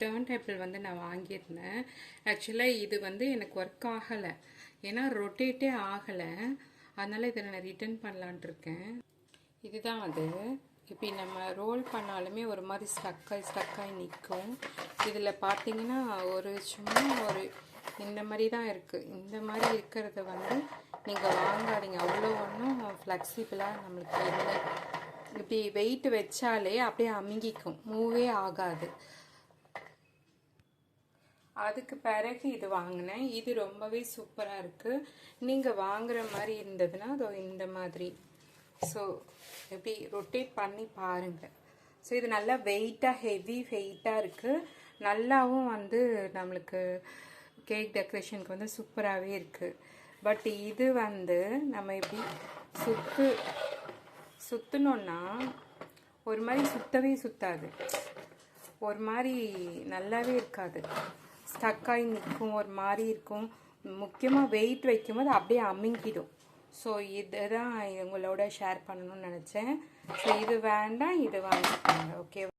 Turn table வந்து நான் வாங்கியிருந்தேன். ஆக்சுவலாக இது வந்து எனக்கு ஒர்க் ஆகலை, ஏன்னா ரொட்டேட்டே ஆகலை. அதனால் இதை நான் ரிட்டர்ன் பண்ணலான்ட்டு இருக்கேன். இதுதான் அது. இப்படி நம்ம ரோல் பண்ணாலுமே ஒரு மாதிரி ஸ்டக்காகி நிற்கும். இதில் பார்த்தீங்கன்னா சும்மா இந்த மாதிரி தான் இருக்குது. இந்த மாதிரி இருக்கிறத வந்து நீங்கள் வாங்காதீங்க. அவ்வளோ ஒன்றும் ஃப்ளெக்சிபிளாக நம்மளுக்கு இல்லை. இப்படி வெயிட் வச்சாலே அப்படியே அமுங்கிக்கும், மூவே ஆகாது. அதுக்கு பிறகு இது வாங்கினேன். இது ரொம்பவே சூப்பராக இருக்குது. நீங்கள் வாங்குகிற மாதிரி இருந்ததுன்னா அதோ இந்த மாதிரி எப்படி ரொட்டேட் பண்ணி பாருங்கள். இது நல்லா வெயிட்டாக, ஹெவி வெயிட்டாக இருக்குது. நல்லாவும் வந்து நம்மளுக்கு கேக் டெக்கரேஷனுக்கு வந்து சூப்பராகவே இருக்குது. பட் இது வந்து நம்ம இப்படி சுற்றினோன்னா ஒரு மாதிரி சுத்தவே சுத்தாது, ஒரு மாதிரி நல்லாவே இருக்காது, ஸ்டக்காகி நிற்கும், ஒரு மாதிரி இருக்கும். முக்கியமாக வெயிட் வைக்கும்போது அப்படியே அமுங்கிடும். இதுதான் உங்களோட ஷேர் பண்ணணும்னு நினச்சேன். இது வேண்டாம், இது வாங்கிக்கோங்க. ஓகே.